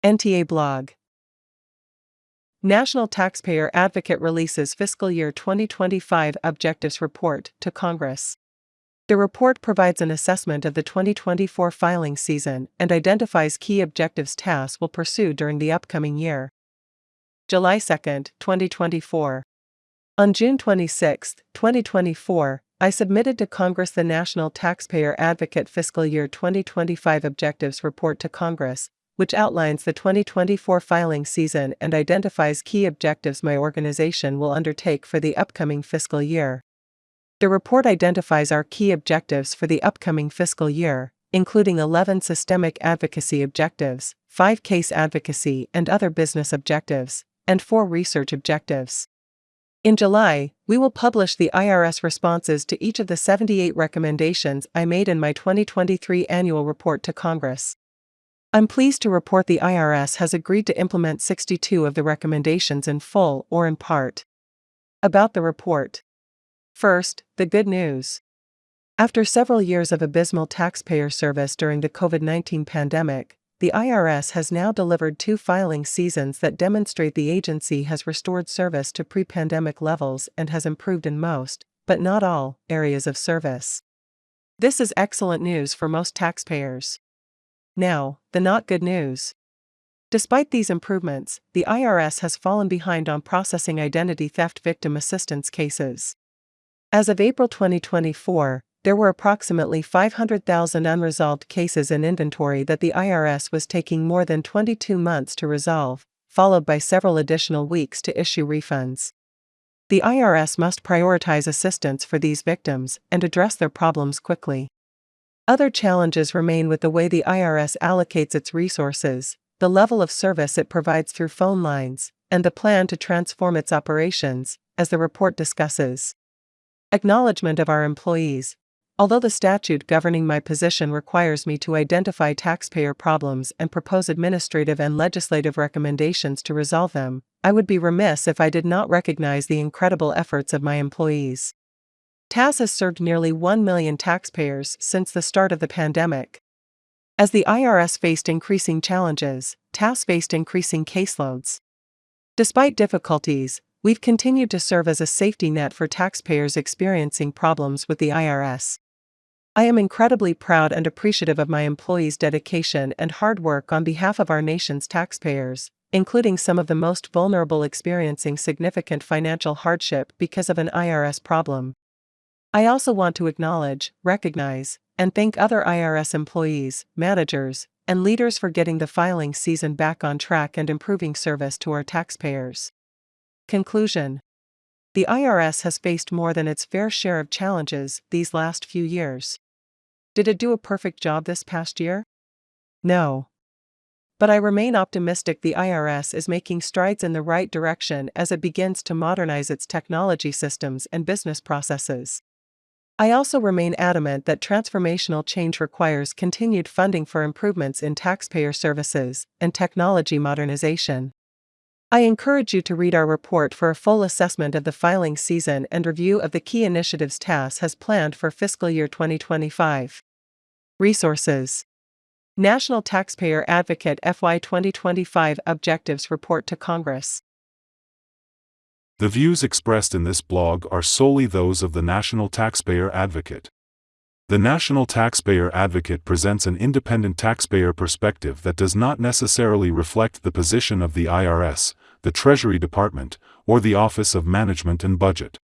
NTA blog. National Taxpayer Advocate releases Fiscal Year 2025 Objectives Report to Congress. The report provides an assessment of the 2024 filing season and identifies key objectives tasks will pursue during the upcoming year. July 2, 2024. On June 26, 2024, I submitted to Congress the National Taxpayer Advocate Fiscal Year 2025 Objectives Report to Congress, which outlines the 2024 filing season and identifies key objectives my organization will undertake for the upcoming fiscal year. The report identifies our key objectives for the upcoming fiscal year, including 11 systemic advocacy objectives, 5 case advocacy and other business objectives, and 4 research objectives. In July, we will publish the IRS responses to each of the 78 recommendations I made in my 2023 annual report to Congress. I'm pleased to report the IRS has agreed to implement 62 of the recommendations in full or in part. About the report. First, the good news. After several years of abysmal taxpayer service during the COVID-19 pandemic, the IRS has now delivered 2 filing seasons that demonstrate the agency has restored service to pre-pandemic levels and has improved in most, but not all, areas of service. This is excellent news for most taxpayers. Now, the not good news. Despite these improvements, the IRS has fallen behind on processing identity theft victim assistance cases. As of April 2024, there were approximately 500,000 unresolved cases in inventory that the IRS was taking more than 22 months to resolve, followed by several additional weeks to issue refunds. The IRS must prioritize assistance for these victims and address their problems quickly. Other challenges remain with the way the IRS allocates its resources, the level of service it provides through phone lines, and the plan to transform its operations, as the report discusses. Acknowledgement of our employees. Although the statute governing my position requires me to identify taxpayer problems and propose administrative and legislative recommendations to resolve them, I would be remiss if I did not recognize the incredible efforts of my employees. TAS has served nearly 1 million taxpayers since the start of the pandemic. As the IRS faced increasing challenges, TAS faced increasing caseloads. Despite difficulties, we've continued to serve as a safety net for taxpayers experiencing problems with the IRS. I am incredibly proud and appreciative of my employees' dedication and hard work on behalf of our nation's taxpayers, including some of the most vulnerable experiencing significant financial hardship because of an IRS problem. I also want to acknowledge, recognize, and thank other IRS employees, managers, and leaders for getting the filing season back on track and improving service to our taxpayers. Conclusion. The IRS has faced more than its fair share of challenges these last few years. Did it do a perfect job this past year? No. But I remain optimistic the IRS is making strides in the right direction as it begins to modernize its technology systems and business processes. I also remain adamant that transformational change requires continued funding for improvements in taxpayer services and technology modernization. I encourage you to read our report for a full assessment of the filing season and review of the key initiatives TAS has planned for fiscal year 2025. Resources. National Taxpayer Advocate FY 2025 Objectives Report to Congress. The views expressed in this blog are solely those of the National Taxpayer Advocate. The National Taxpayer Advocate presents an independent taxpayer perspective that does not necessarily reflect the position of the IRS, the Treasury Department, or the Office of Management and Budget.